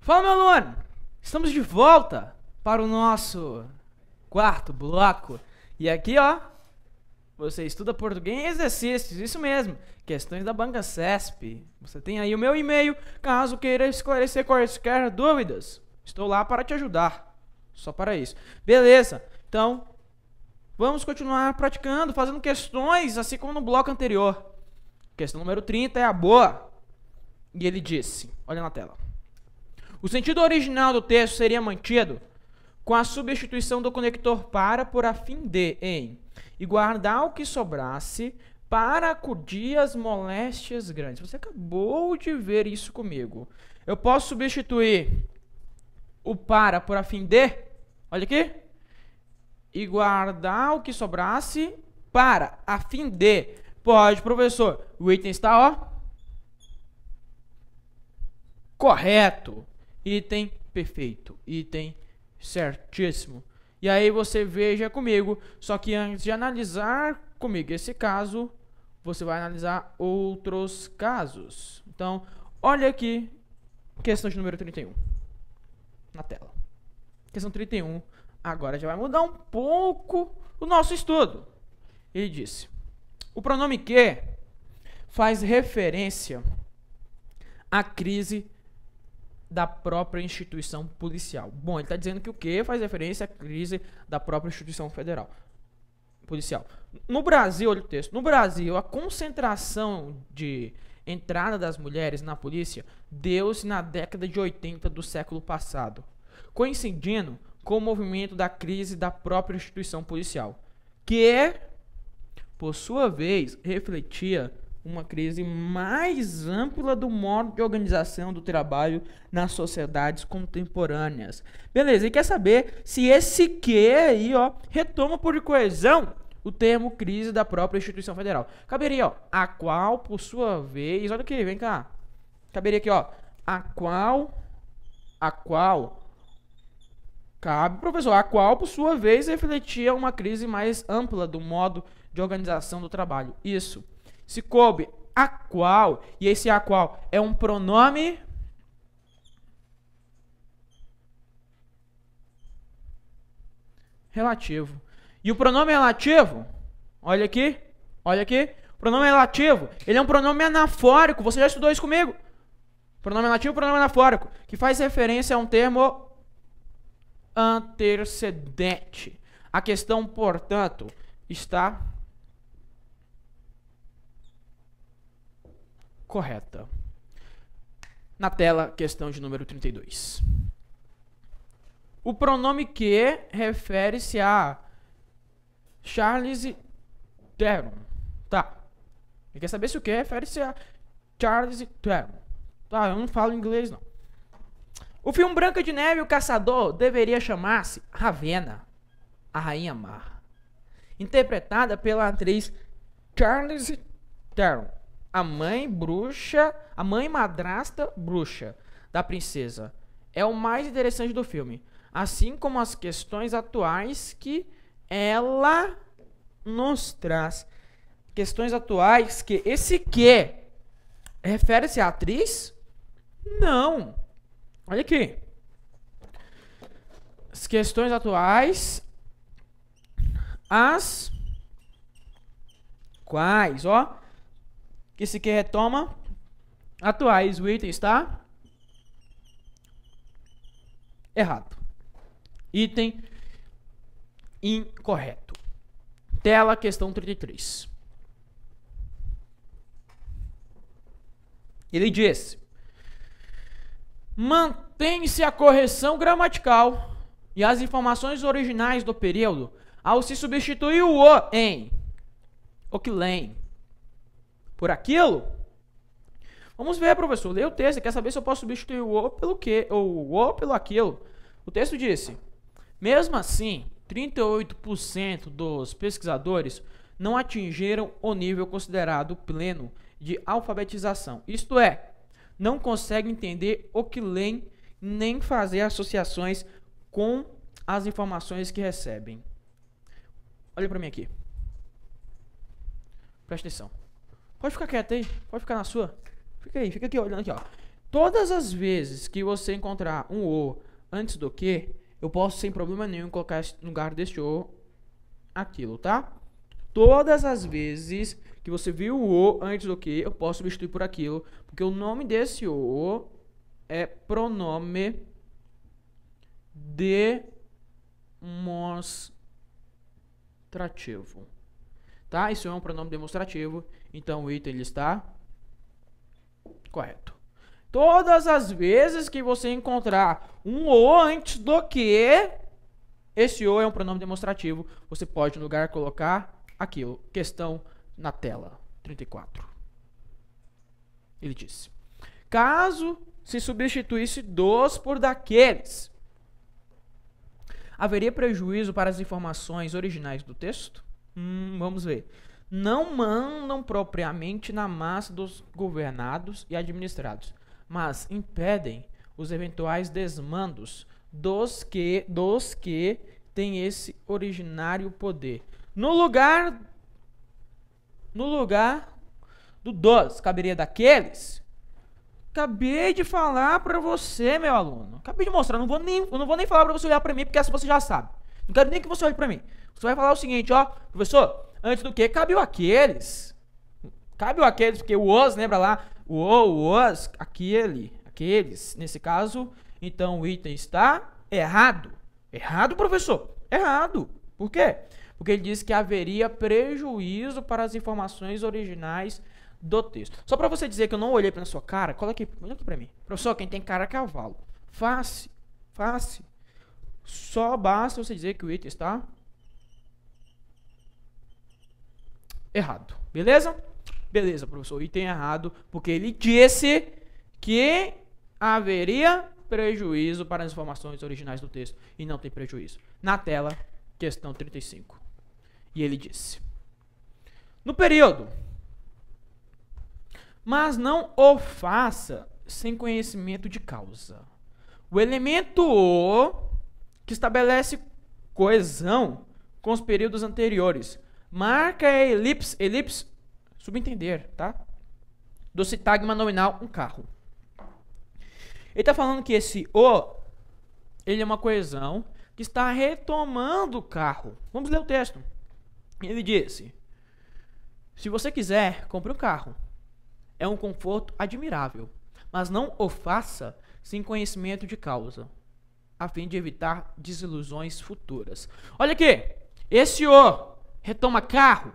Fala, meu aluno! Estamos de volta para o nosso quarto bloco. E aqui, ó, você estuda português em exercícios, isso mesmo, questões da banca CESP. Você tem aí o meu e-mail, caso queira esclarecer quaisquer dúvidas. Estou lá para te ajudar, só para isso. Beleza, então, vamos continuar praticando, fazendo questões, assim como no bloco anterior. Questão número 30 é a boa. E ele disse, olha na tela. O sentido original do texto seria mantido com a substituição do conector para por a fim de em e guardar o que sobrasse para acudir às moléstias grandes. Você acabou de ver isso comigo. Eu posso substituir o para por a fim de, olha aqui, e guardar o que sobrasse para a fim de. Pode, professor. O item está, ó, correto. Item perfeito. Item certíssimo. E aí você veja comigo. Só que antes de analisar comigo esse caso, você vai analisar outros casos. Então, olha aqui. Questão de número 31. Na tela. Questão 31. Agora já vai mudar um pouco o nosso estudo. Ele disse. O pronome que faz referência à crise da própria instituição policial. Bom, ele está dizendo que o que faz referência à crise da própria instituição federal policial. No Brasil, olha o texto, no Brasil, a concentração de entrada das mulheres na polícia deu-se na década de 80 do século passado, coincidindo com o movimento da crise da própria instituição policial, que, por sua vez, refletia uma crise mais ampla do modo de organização do trabalho nas sociedades contemporâneas. Beleza, e quer saber se esse que aí, ó, retoma por coesão o termo crise da própria instituição federal. Caberia, ó, a qual, por sua vez, olha aqui, vem cá. Caberia aqui, ó, a qual, cabe, professor, a qual, por sua vez, refletia uma crise mais ampla do modo de organização do trabalho. Isso. Se coube a qual, e esse a qual é um pronome relativo. E o pronome relativo, olha aqui, o pronome relativo, ele é um pronome anafórico, você já estudou isso comigo? Pronome relativo, pronome anafórico, que faz referência a um termo antecedente. A questão, portanto, está correta. Na tela, questão de número 32. O pronome que refere-se a Charles Theron. Tá. Ele quer saber se o que refere-se a Charles Theron. Tá, eu não falo inglês, não. O filme Branca de Neve e o Caçador deveria chamar-se Ravenna, a Rainha Mar. Interpretada pela atriz Charlize Theron. A mãe madrasta bruxa da princesa. É o mais interessante do filme. Assim como as questões atuais que ela nos traz. Questões atuais que esse que refere-se à atriz? Não. Olha aqui. As questões atuais. As quais, ó. Esse que retoma atuais, o item está errado. Item incorreto. Tela, questão 33. Ele diz: mantém-se a correção gramatical e as informações originais do período ao se substituir o em oquilém por aquilo. Vamos ver, professor. Lê o texto. Quer saber se eu posso substituir o o pelo que? Ou o pelo aquilo? O texto disse: mesmo assim, 38% dos pesquisadores não atingiram o nível considerado pleno de alfabetização. Isto é, não conseguem entender o que leem nem fazer associações com as informações que recebem. Olha para mim aqui. Presta atenção. Pode ficar quieto aí, pode ficar na sua. Fica aí, fica aqui olhando aqui, ó. Todas as vezes que você encontrar um o antes do que, eu posso sem problema nenhum colocar no lugar deste o aquilo, tá? Todas as vezes que você viu o antes do que, eu posso substituir por aquilo, porque o nome desse o é pronome demonstrativo. Tá? Isso é um pronome demonstrativo, então o item ele está correto. Todas as vezes que você encontrar um o antes do que, esse o é um pronome demonstrativo, você pode no lugar colocar aquilo. Questão na tela 34. Ele disse: caso se substituísse dos por daqueles, haveria prejuízo para as informações originais do texto? Vamos ver. Não mandam propriamente na massa dos governados e administrados, mas impedem os eventuais desmandos dos que têm esse originário poder. No lugar do dos, caberia daqueles. Acabei de falar pra você, meu aluno. Acabei de mostrar, eu não vou nem falar pra você olhar pra mim, porque essa você já sabe. Não quero nem que você olhe pra mim. Você vai falar o seguinte, ó, professor, antes do que, cabe o aqueles. Cabe o aqueles, porque o os, lembra lá? O os, aqueles, nesse caso, então o item está errado. Errado, professor? Errado. Por quê? Porque ele diz que haveria prejuízo para as informações originais do texto. Só para você dizer que eu não olhei para sua cara, olha aqui para mim. Professor, quem tem cara é cavalo. Fácil. Só basta você dizer que o item está errado. Beleza? Beleza, professor. O item errado, porque ele disse que haveria prejuízo para as informações originais do texto. E não tem prejuízo. Na tela, questão 35. E ele disse: no período, mas não o faça sem conhecimento de causa. O elemento o, que estabelece coesão com os períodos anteriores, marca a elipse, subentender, tá? Do sintagma nominal, um carro. Ele está falando que esse o, ele é uma coesão que está retomando o carro. Vamos ler o texto. Ele disse: se você quiser, compre um carro. É um conforto admirável, mas não o faça sem conhecimento de causa, a fim de evitar desilusões futuras. Olha aqui, esse o retoma carro?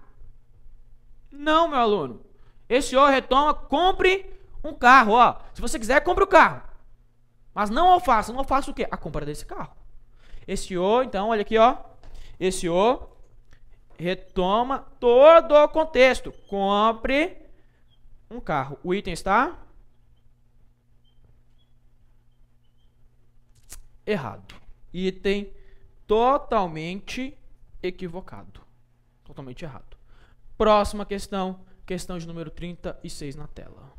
Não, meu aluno. Esse o retoma, compre um carro, ó. Se você quiser, compre o carro. Mas não o faça. Não faça o quê? A compra desse carro. Esse o, então, olha aqui, ó. Esse o retoma todo o contexto. Compre um carro. O item está errado. Item totalmente equivocado. Totalmente errado. Próxima questão. Questão de número 36 na tela.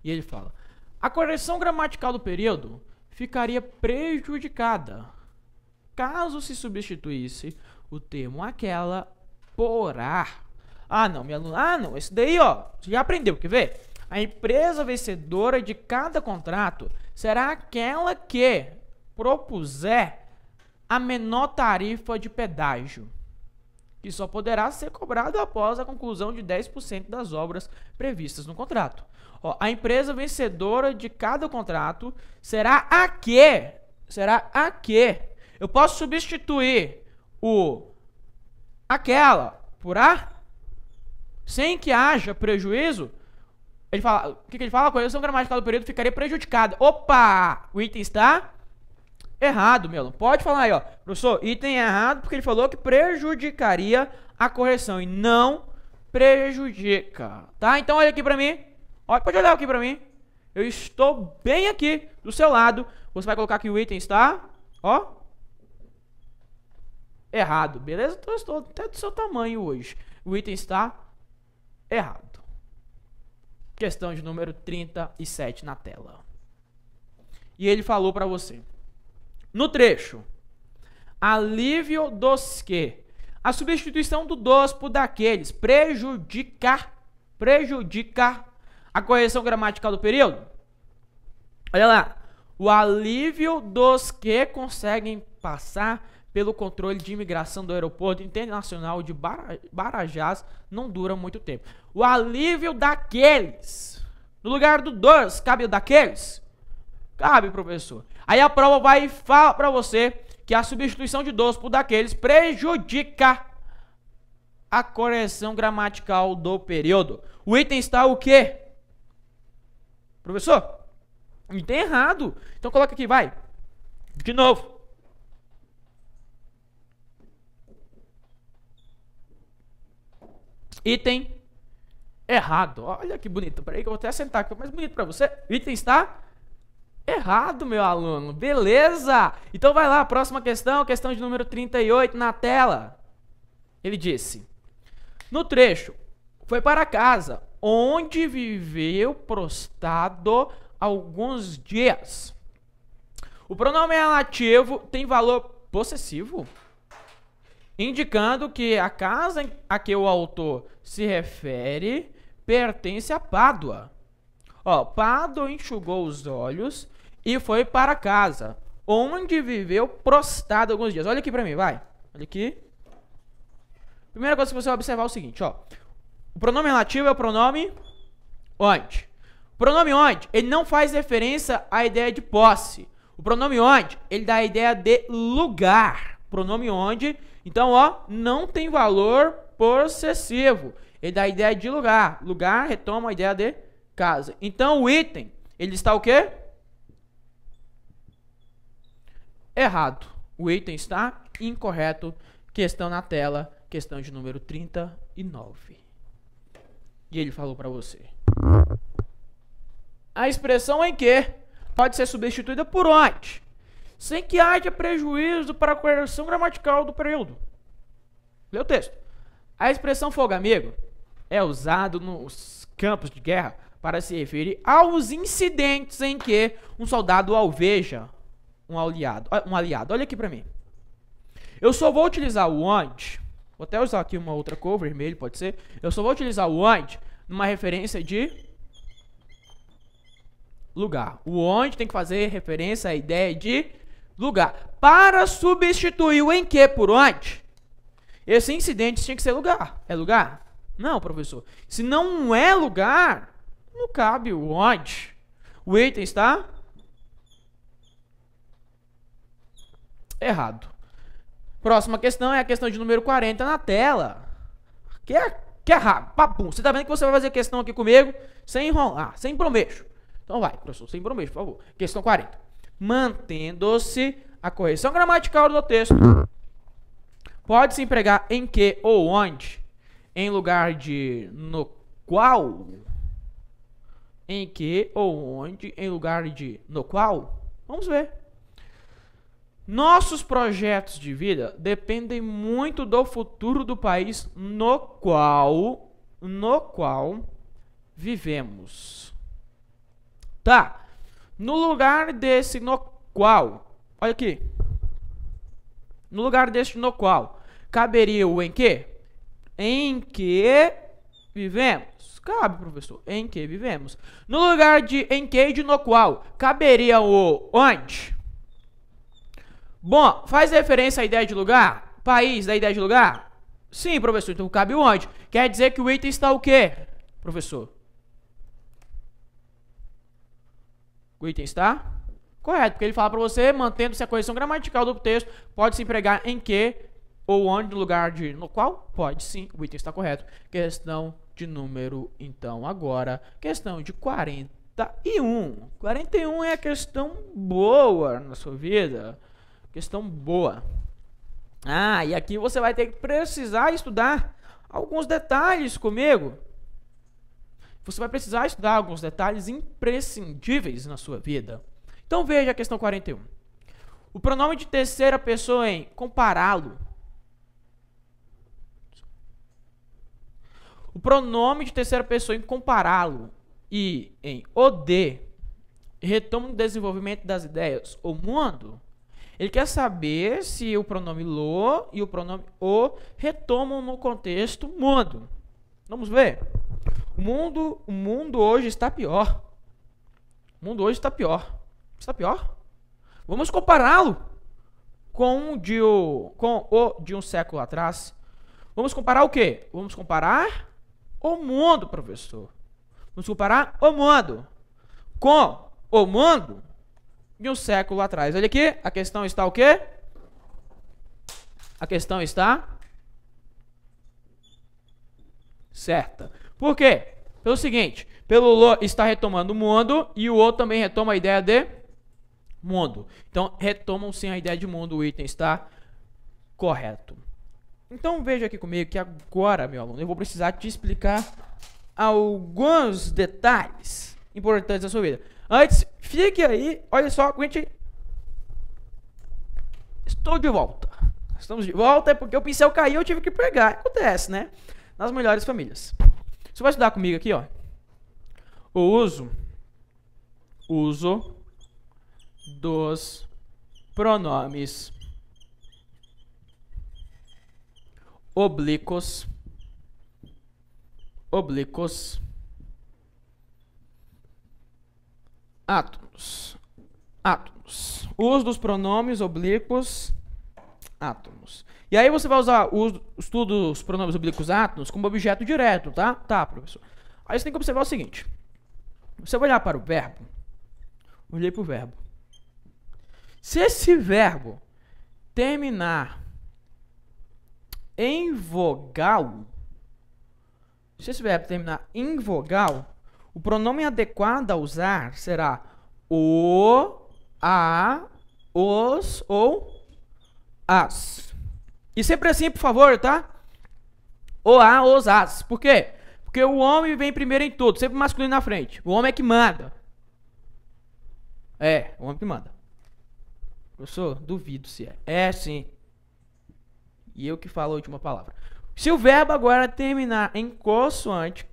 E ele fala: a correção gramatical do período ficaria prejudicada caso se substituísse o termo aquela por a. Ah, não, minha aluna. Ah, não. Esse daí, ó, você já aprendeu. Quer ver? A empresa vencedora de cada contrato será aquela que propuser a menor tarifa de pedágio, que só poderá ser cobrada após a conclusão de 10% das obras previstas no contrato. Ó, a empresa vencedora de cada contrato será a que eu posso substituir o aquela por a sem que haja prejuízo. Ele fala, o que ele fala? A correção gramatical do período ficaria prejudicada. Opa! O item está errado, meu. Pode falar aí, ó. Professor, item errado porque ele falou que prejudicaria a correção e não prejudica. Tá? Então olha aqui pra mim. Olha, pode olhar aqui pra mim. Eu estou bem aqui do seu lado. Você vai colocar que o item está, ó, errado. Beleza? Então eu estou até do seu tamanho hoje. O item está errado. Questão de número 37 na tela. E ele falou pra você: no trecho, alívio dos que, a substituição do dos por daqueles prejudicar a correção gramatical do período? Olha lá. O alívio dos que conseguem passar pelo controle de imigração do aeroporto internacional de Barajas não dura muito tempo. O alívio daqueles. No lugar do dos, cabe o daqueles? Cabe, professor. Aí a prova vai e fala para você que a substituição de dos por daqueles prejudica a correção gramatical do período. O item está o quê? Professor? Item errado. Então coloca aqui, vai. De novo. Item errado. Olha que bonito. Peraí que eu vou até sentar aqui mais bonito para você. Item está errado, meu aluno. Beleza. Então vai lá, próxima questão. Questão de número 38 na tela. Ele disse: no trecho, foi para casa, onde viveu prostrado alguns dias. O pronome relativo tem valor possessivo, indicando que a casa a que o autor se refere pertence a Pádua. Ó, Pádua enxugou os olhos e foi para casa, onde viveu prostrado alguns dias. Olha aqui para mim, vai. Olha aqui. Primeira coisa que você vai observar é o seguinte, ó. O pronome relativo é o pronome onde. O pronome onde, ele não faz referência à ideia de posse. O pronome onde, ele dá a ideia de lugar. Pronome onde, então, ó, não tem valor possessivo. Ele dá a ideia de lugar. Lugar retoma a ideia de casa. Então, o item, ele está o quê? Errado. O item está incorreto. Questão na tela, questão de número 39. E ele falou para você: a expressão em que pode ser substituída por onde, sem que haja prejuízo para a correção gramatical do período. Lê o texto. A expressão fogo amigo é usado nos campos de guerra para se referir aos incidentes em que um soldado alveja um aliado. Olha aqui para mim. Eu só vou utilizar o onde. Vou até usar aqui uma outra cor, vermelho, pode ser. Eu só vou utilizar o onde numa referência de lugar. O onde tem que fazer referência à ideia de lugar. Para substituir o em que por onde, esse incidente tinha que ser lugar. É lugar? Não, professor. Se não é lugar, não cabe o onde. O item está errado. Próxima questão é a questão de número 40 na tela. Que é rápido. Papum. Você tá vendo que você vai fazer a questão aqui comigo sem enrolar, sem bromeixo. Então vai, professor, sem bromeixo, por favor. Questão 40. Mantendo-se a correção gramatical do texto, pode-se empregar em que ou onde, em lugar de no qual. Em que ou onde, em lugar de no qual. Vamos ver. Nossos projetos de vida dependem muito do futuro do país no qual vivemos. Tá. No lugar desse no qual, olha aqui. No lugar deste no qual, caberia o em que? Em que vivemos. Cabe, professor. Em que vivemos. No lugar de em que e de no qual, caberia o onde? Bom, faz referência à ideia de lugar? País da ideia de lugar? Sim, professor. Então cabe o onde? Quer dizer que o item está o quê, professor? O item está correto, porque ele fala para você, mantendo-se a correção gramatical do texto, pode se empregar em que ou onde, no lugar de no qual? Pode sim, o item está correto. Questão de número, então, agora, questão de 41. 41 é a questão boa na sua vida. Questão boa. Ah, e aqui você vai ter que precisar estudar alguns detalhes comigo. Você vai precisar estudar alguns detalhes imprescindíveis na sua vida. Então veja a questão 41. O pronome de terceira pessoa em compará-lo. O pronome de terceira pessoa em compará-lo e em o de retoma o desenvolvimento das ideias, o mundo. Ele quer saber se o pronome lo e o pronome o retomam no contexto mundo. Vamos ver. O mundo hoje está pior. O mundo hoje está pior. Está pior? Vamos compará-lo com o de um século atrás. Vamos comparar o quê? Vamos comparar o mundo, professor. Vamos comparar o mundo com o mundo de um século atrás. Olha aqui, a questão está o quê? A questão está certa. Por quê? Pelo seguinte, pelo lo está retomando o mundo e o outro também retoma a ideia de mundo. Então, retomam sim a ideia de mundo, o item está correto. Então, veja aqui comigo que agora, meu aluno, eu vou precisar te explicar alguns detalhes importantes da sua vida. Antes, fique aí, olha só, gente, estou de volta. Estamos de volta, é porque o pincel caiu, eu tive que pegar. Acontece, né? Nas melhores famílias. Você vai estudar comigo aqui, ó. O uso dos pronomes oblíquos átomos. O uso dos pronomes oblíquos átomos. E aí você vai usar o estudo dos pronomes oblíquos átomos como objeto direto, tá? Tá, professor. Aí você tem que observar o seguinte. Você vai olhar para o verbo. Olhei para o verbo. Se esse verbo terminar em vogal, o pronome adequado a usar será o, a, os ou as. E sempre assim, por favor, tá? O, a, os, as. Por quê? Porque o homem vem primeiro em tudo, sempre masculino na frente. O homem é que manda. É, o homem que manda. Professor, duvido se é. É, sim. E eu que falo a última palavra. Se o verbo agora terminar em consoante,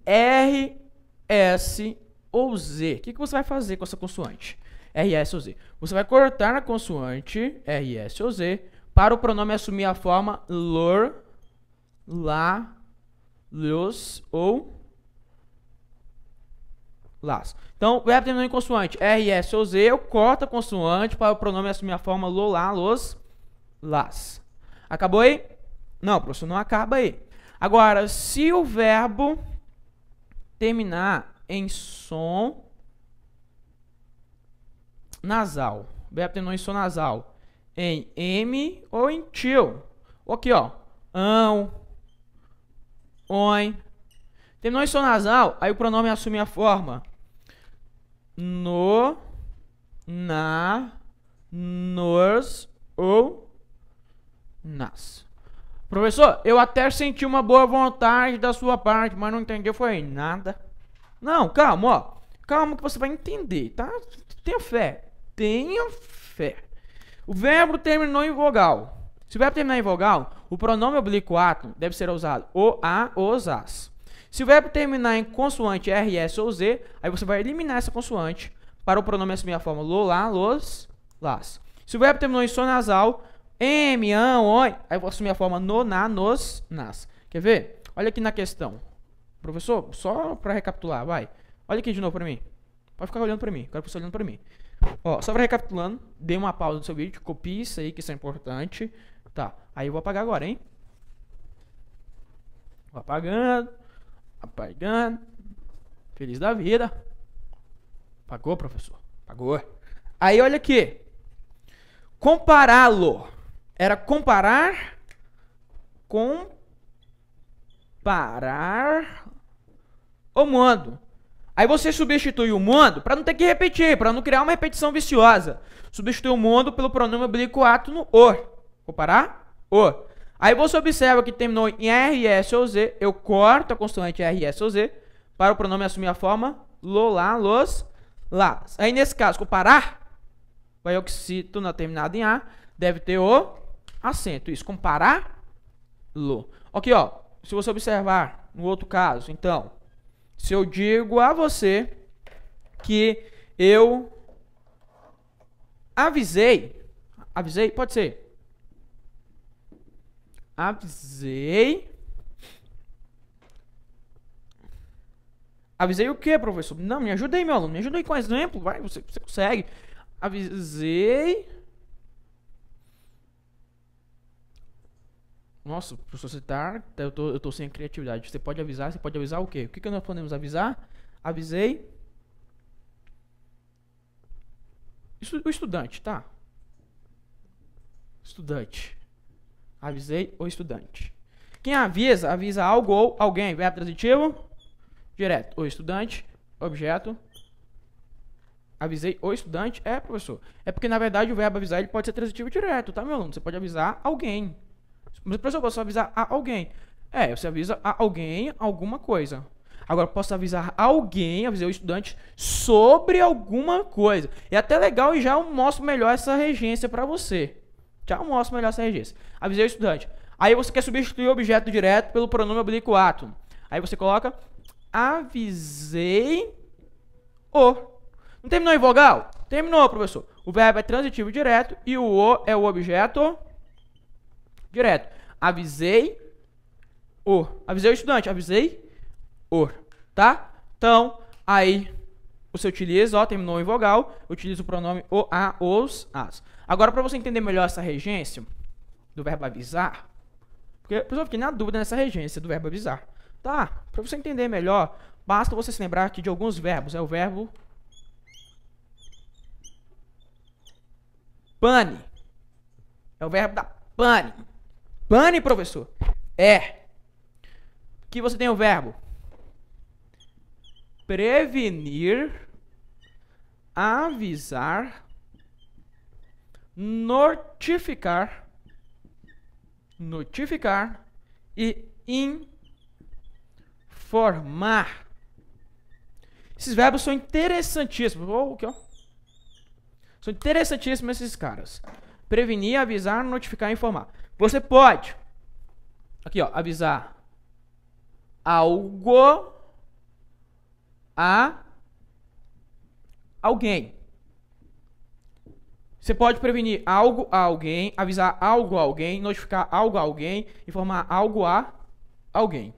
R, S ou Z. O que você vai fazer com essa consoante? R, S ou Z. Você vai cortar a consoante R, S ou Z para o pronome assumir a forma lor, lá, los ou las. Então, o verbo terminando em consoante R, S ou Z, eu corto a consoante para o pronome assumir a forma lo, lá, los, las. Acabou aí? Não, professor, não acaba aí. Agora, se o verbo terminar em som nasal, o verbo terminou em som nasal, em M ou em til. Aqui, ó. Ão, on. Terminou em som nasal, aí o pronome assume a forma no, na, nos ou nas. Professor, eu até senti uma boa vontade da sua parte, mas não entendeu foi nada. Não, calma, ó. Calma que você vai entender, tá? Tenha fé. Tenha fé. O verbo terminou em vogal. Se o verbo terminar em vogal, o pronome oblíquo átomo deve ser usado o, a, os, as. Se o verbo terminar em consoante R, S ou Z, aí você vai eliminar essa consoante para o pronome assumir a forma lo, lá, los, las. Se o verbo terminou em som nasal, M, ão, oi, aí eu vou assumir a forma no, na, nos, nas. Quer ver? Olha aqui na questão. Professor, só para recapitular, vai. Olha aqui de novo para mim. Pode ficar olhando para mim. Quero você olhando para mim. Ó, só para recapitulando, dê uma pausa no seu vídeo, copie isso aí, que isso é importante. Tá, aí eu vou apagar agora, hein? Vou apagando. Apagando. Feliz da vida. Apagou, professor? Apagou. Aí, olha aqui. Compará-lo. Era comparar. Comparar o mundo. Aí você substitui o mundo para não ter que repetir, para não criar uma repetição viciosa. Substitui o mundo pelo pronome oblíquo átono o. Comparar? O. Aí você observa que terminou em R, S ou Z. Eu corto a consoante R, S ou Z para o pronome assumir a forma lo, lá, los, las. Aí nesse caso, comparar, vai eu que cito na terminada em A, deve ter o acento. Isso, comparar, lo. Aqui, ó, se você observar no outro caso, então, se eu digo a você que eu avisei, pode ser. Avisei o quê, professor? Não, me ajuda aí, meu aluno. Me ajuda aí com um exemplo. Vai, você consegue. Avisei. Nossa, professor, você tá... Eu tô sem criatividade. Você pode avisar o quê? O que nós podemos avisar? Avisei. O estudante, tá? Estudante. Avisei o estudante. Quem avisa, avisa algo ou alguém. Verbo transitivo. Direto. O estudante. Objeto. Avisei o estudante. É, professor. É porque, na verdade, o verbo avisar ele pode ser transitivo direto, tá, meu aluno? Você pode avisar alguém. Mas, professor, eu posso avisar a alguém. É, você avisa a alguém alguma coisa. Agora, eu posso avisar alguém, avisei o estudante, sobre alguma coisa. É até legal e já eu mostro melhor essa regência para você. Já eu mostro melhor essa regência. Avisei o estudante. Aí você quer substituir o objeto direto pelo pronome oblíquo ato. Aí você coloca avisei o. Não terminou em vogal? Terminou, professor. O verbo é transitivo direto e o é o objeto direto. Avisei o. Avisei o estudante. Avisei o. Tá? Então, aí você utiliza, ó, terminou em vogal, utiliza o pronome o, a, os, as. Agora, para você entender melhor essa regência do verbo avisar, porque eu fiquei na dúvida nessa regência do verbo avisar. Tá? Para você entender melhor, basta você se lembrar aqui de alguns verbos. É o verbo pane. É o verbo da pane. Pane, professor. É. Aqui você tem o verbo prevenir, avisar, notificar e informar. Esses verbos são interessantíssimos. Aqui, ó. São interessantíssimos esses caras. Prevenir, avisar, notificar e informar. Você pode, aqui, ó, avisar algo a alguém. Você pode prevenir algo a alguém, avisar algo a alguém, notificar algo a alguém, informar algo a alguém.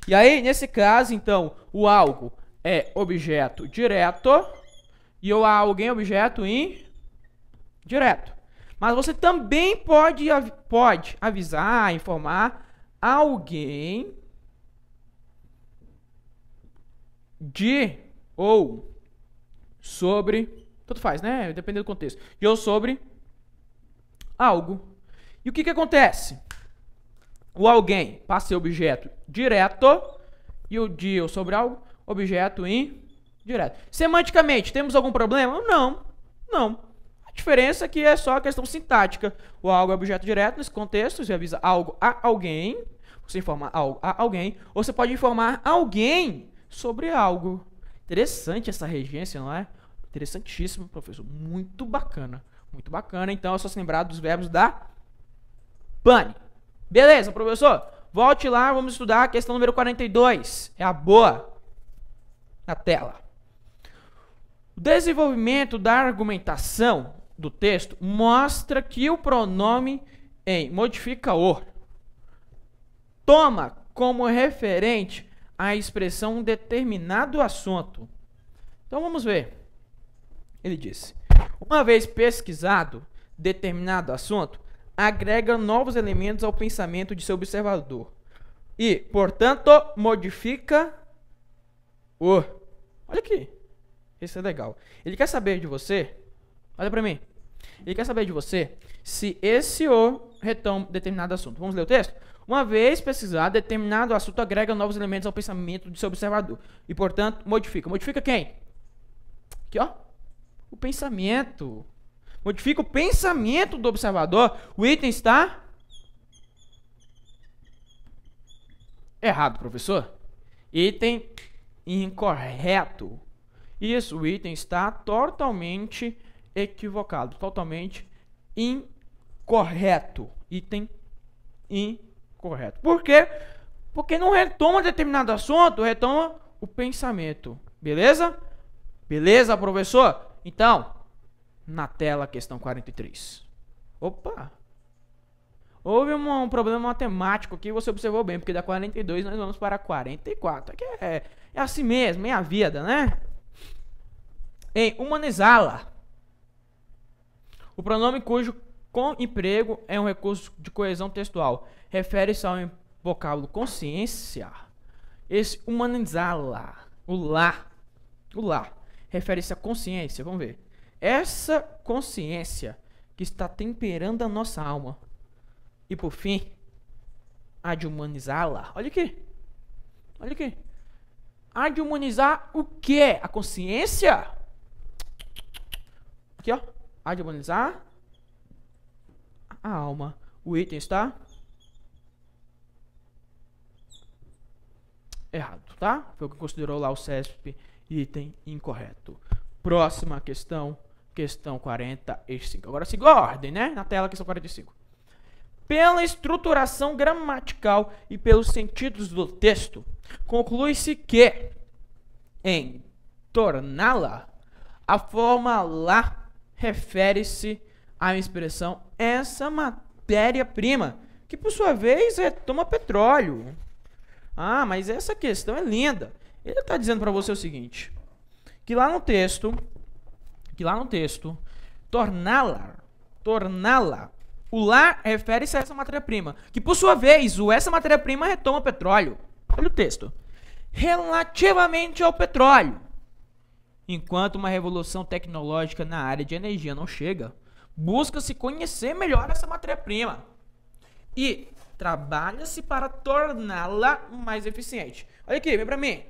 E aí, nesse caso, então, o algo é objeto direto e o a alguém é objeto indireto. Mas você também pode avisar, informar alguém de ou sobre, tanto faz, né? Dependendo do contexto. De ou sobre algo. E o que acontece? O alguém passa a ser objeto direto e o de ou sobre algo, objeto indireto. Semanticamente, temos algum problema? Não. Não. A diferença aqui é só a questão sintática. O algo é objeto direto nesse contexto, você avisa algo a alguém, você informa algo a alguém, ou você pode informar alguém sobre algo. Interessante essa regência, não é? Interessantíssimo, professor. Muito bacana. Muito bacana. Então, é só se lembrar dos verbos da pane. Beleza, professor? Volte lá, vamos estudar a questão número 42. É a boa. Na tela. O desenvolvimento da argumentação do texto mostra que o pronome em modifica o toma como referente a expressão um determinado assunto. Então vamos ver. Ele disse: uma vez pesquisado determinado assunto, agrega novos elementos ao pensamento de seu observador e, portanto, modifica o. Olha aqui. Esse é legal. Ele quer saber de você. Olha pra mim. Ele quer saber de você se esse o retoma determinado assunto. Vamos ler o texto? Uma vez pesquisado, determinado assunto agrega novos elementos ao pensamento de seu observador. E, portanto, modifica. Modifica quem? Aqui, ó. O pensamento. Modifica o pensamento do observador. O item está errado, professor. Item incorreto. Isso, o item está totalmente equivocado. Totalmente incorreto. Item incorreto. Por quê? Porque não retoma determinado assunto, retoma o pensamento. Beleza? Beleza, professor? Então, na tela, questão 43. Opa! Houve um problema matemático que você observou bem, porque da 42 nós vamos para 44. Aqui é assim mesmo, é a vida, né? Em humanizá-la, o pronome cujo com emprego é um recurso de coesão textual refere-se ao vocábulo consciência. Esse humanizá-la, o lá, refere-se à consciência, vamos ver. Essa consciência que está temperando a nossa alma. E por fim, há de humanizá-la. Olha aqui. Olha aqui. Há de humanizar o quê? A consciência? Aqui, ó. Há de humanizar a alma. O item está errado, tá? Foi o que considerou lá o CESP, item incorreto. Próxima questão, questão 45. Agora siga a ordem, né? Na tela, questão 45. Pela estruturação gramatical e pelos sentidos do texto, conclui-se que, em torná-la, a forma lá refere-se à expressão essa matéria-prima, que por sua vez retoma petróleo. Ah, mas essa questão é linda. Ele está dizendo para você o seguinte, que lá no texto, torná-la, o lá refere-se a essa matéria-prima, que por sua vez, essa matéria-prima retoma petróleo. Olha o texto. Relativamente ao petróleo, enquanto uma revolução tecnológica na área de energia não chega, busca-se conhecer melhor essa matéria-prima e trabalha-se para torná-la mais eficiente. Olha aqui, vem para mim.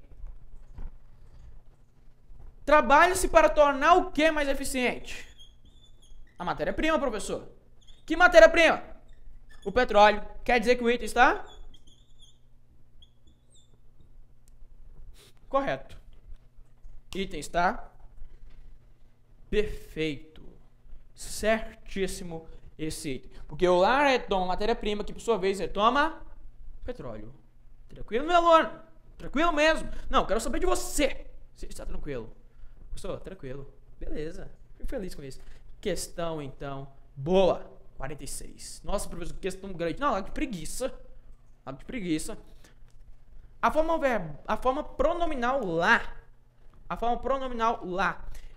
Trabalha-se para tornar o que mais eficiente? A matéria-prima, professor. Que matéria-prima? O petróleo. Quer dizer que o item está correto. Item está perfeito. Certíssimo esse item. Porque o lá retoma matéria-prima, que por sua vez retoma petróleo. Tranquilo, meu aluno? Tranquilo mesmo? Não, quero saber de você. Você está tranquilo? Professor, tranquilo. Beleza. Fico feliz com isso. Questão, então, boa. 46. Nossa, professor, que questão grande. Não, de preguiça. De preguiça. A forma pronominal lá.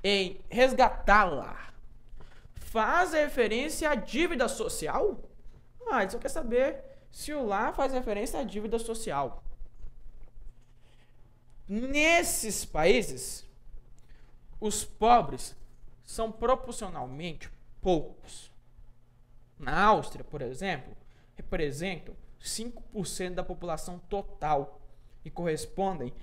Em resgatá-la faz referência à dívida social? Ah, ele só quer saber se o lá faz referência à dívida social. Nesses países, os pobres são proporcionalmente poucos. Na Áustria, por exemplo, representam 5% da população total e correspondem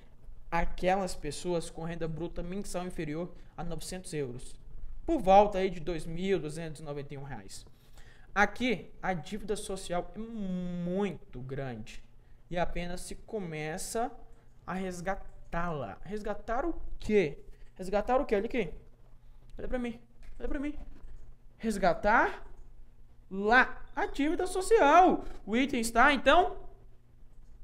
àquelas pessoas com renda bruta mensal inferior a 900 euros, por volta aí de R$ 2.291. Aqui, a dívida social é muito grande e apenas se começa a resgatá-la. Resgatar o quê? Resgatar o quê? Olha aqui. Olha pra mim. Olha pra mim. Resgatar lá a dívida social. O item está, então...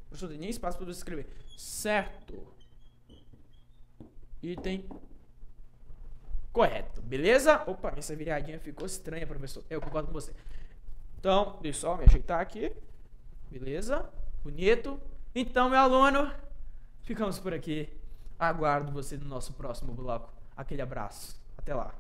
Professor Denis, passo para você escrever. Certo. Item correto. Beleza? Opa, essa viradinha ficou estranha, professor. Eu concordo com você. Então, deixa eu só me ajeitar aqui. Beleza? Bonito. Então, meu aluno, ficamos por aqui. Aguardo você no nosso próximo bloco. Aquele abraço. Até lá.